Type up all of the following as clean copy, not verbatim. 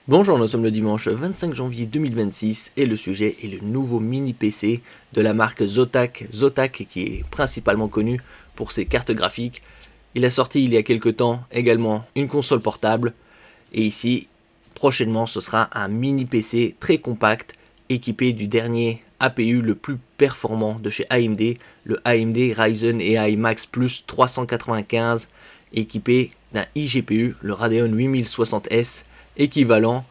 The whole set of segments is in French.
Bonjour, nous sommes le dimanche 25 janvier 2026 et le sujet est le nouveau mini PC de la marque Zotac. Zotac qui est principalement connu pour ses cartes graphiques. Il a sorti il y a quelques temps également une console portable et ici prochainement ce sera un mini PC très compact équipé du dernier APU le plus performant de chez AMD, le AMD Ryzen AI Max Plus 395 équipé d'un iGPU, le Radeon 8060S équivalent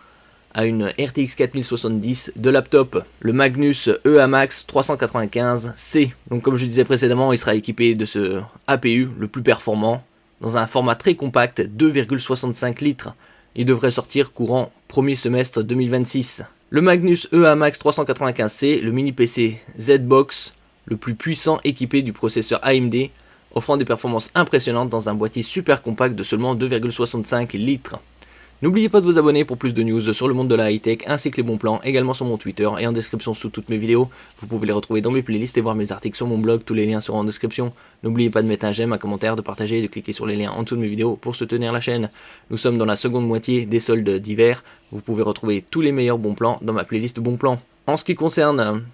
à une RTX 4070 de laptop, le Magnus EAMAX 395C. Donc comme je disais précédemment, il sera équipé de ce APU le plus performant dans un format très compact 2,65 litres. Il devrait sortir courant premier semestre 2026. Le Magnus EAMAX 395C, le mini PC Z-Box, le plus puissant équipé du processeur AMD, offrant des performances impressionnantes dans un boîtier super compact de seulement 2,65 litres. N'oubliez pas de vous abonner pour plus de news sur le monde de la high-tech ainsi que les bons plans, également sur mon Twitter et en description sous toutes mes vidéos. Vous pouvez les retrouver dans mes playlists et voir mes articles sur mon blog, tous les liens seront en description. N'oubliez pas de mettre un j'aime, un commentaire, de partager et de cliquer sur les liens en dessous de mes vidéos pour soutenir la chaîne. Nous sommes dans la seconde moitié des soldes d'hiver, vous pouvez retrouver tous les meilleurs bons plans dans ma playlist bons plans. En ce qui concerne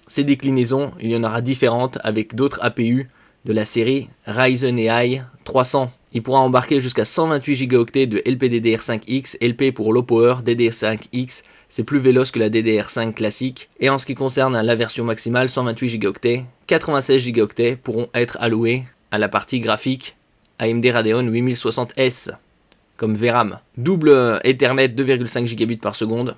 ces déclinaisons, il y en aura différentes avec d'autres APU de la série Ryzen AI 300. Il pourra embarquer jusqu'à 128 Go de LPDDR5X, LP pour low power, DDR5X, c'est plus véloce que la DDR5 classique. Et en ce qui concerne la version maximale, 128 Go, 96 Go pourront être alloués à la partie graphique AMD Radeon 8060S, comme VRAM. Double Ethernet 2,5 Gb par seconde,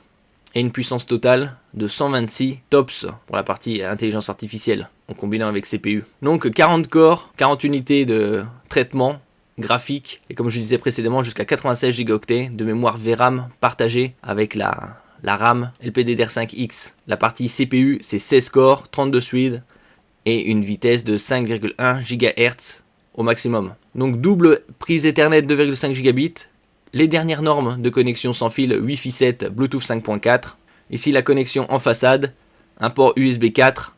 et une puissance totale de 126 TOPS pour la partie intelligence artificielle en combinant avec CPU. Donc 40 corps, 40 unités de traitement graphique et comme je disais précédemment jusqu'à 96 Go de mémoire VRAM partagée avec la RAM LPDDR5X. La partie CPU c'est 16 corps, 32 threads et une vitesse de 5,1 GHz au maximum. Donc double prise Ethernet 2,5 Gb. Les dernières normes de connexion sans fil Wi-Fi 7, Bluetooth 5.4. Ici la connexion en façade, un port USB 4,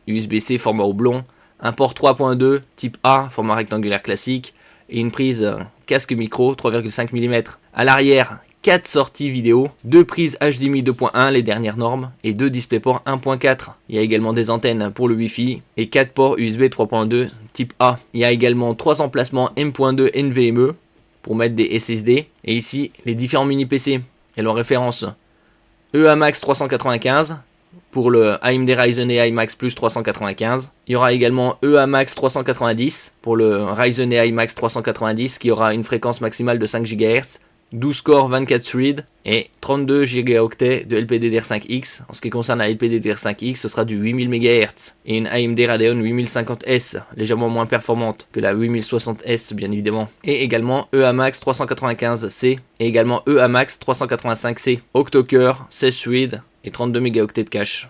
USB-C format oblong, un port 3.2 type A format rectangulaire classique et une prise casque micro 3,5 mm. À l'arrière, 4 sorties vidéo, 2 prises HDMI 2.1 les dernières normes et 2 DisplayPort 1.4. Il y a également des antennes pour le Wi-Fi et 4 ports USB 3.2 type A. Il y a également 3 emplacements M.2 NVMe pour mettre des SSD. Et ici, les différents mini PC et leurs références. EAMAX 395 pour le AMD Ryzen AI Max Plus 395. Il y aura également EAMAX 390 pour le Ryzen AI Max 390 qui aura une fréquence maximale de 5 GHz, 12 corps 24 threads et 32 Go de LPDDR5X. En ce qui concerne la LPDDR5X, ce sera du 8000 MHz et une AMD Radeon 8050S, légèrement moins performante que la 8060S bien évidemment. Et également EAMAX 395C et également EAMAX 385C. Octo-cœur, 16 threads et 32 MHz de cache.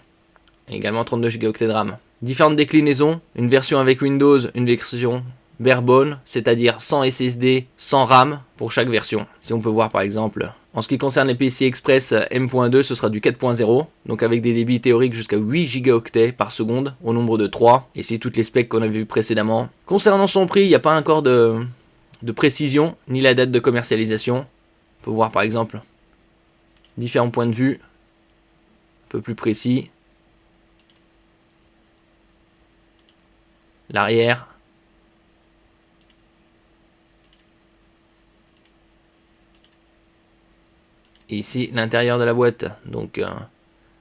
Et également 32 Go de RAM. Différentes déclinaisons, une version avec Windows, une version barebone, c'est-à-dire sans SSD, sans RAM pour chaque version. Si on peut voir par exemple, en ce qui concerne les PCI Express M.2, ce sera du 4.0, donc avec des débits théoriques jusqu'à 8 Go par seconde au nombre de 3, et c'est toutes les specs qu'on avait vu précédemment. Concernant son prix, il n'y a pas encore de précision, ni la date de commercialisation. On peut voir par exemple différents points de vue, un peu plus précis. L'arrière. Et ici l'intérieur de la boîte, donc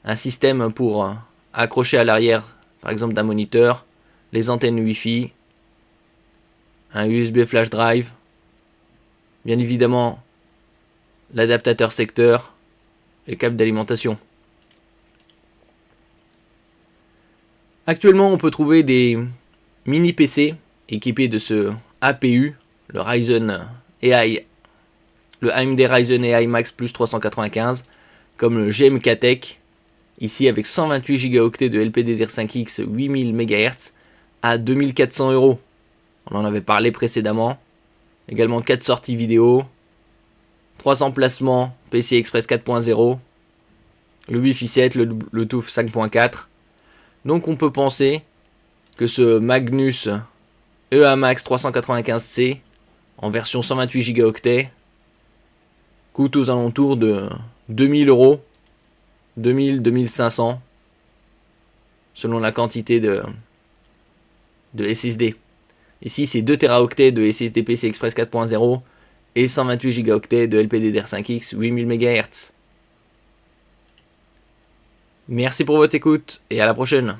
un système pour accrocher à l'arrière par exemple d'un moniteur, les antennes Wi-Fi, un USB flash drive, bien évidemment l'adaptateur secteur et le câble d'alimentation. Actuellement on peut trouver des mini PC équipés de ce APU, le Ryzen AI, le AMD Ryzen AI Max Plus 395, comme le GMK Tech, ici avec 128 Go de LPDDR5X 8000 MHz à 2400 €. On en avait parlé précédemment. Également 4 sorties vidéo, 3 emplacements PCI Express 4.0, le Wi-Fi 7, le Bluetooth 5.4. Donc on peut penser que ce Magnus EAMAX 395C en version 128 Go coûte aux alentours de 2000 euros, 2000-2500, selon la quantité de SSD. Ici, c'est 2 Teraoctets de SSD PCI Express 4.0 et 128 Go de LPDDR5X 8000 MHz. Merci pour votre écoute et à la prochaine.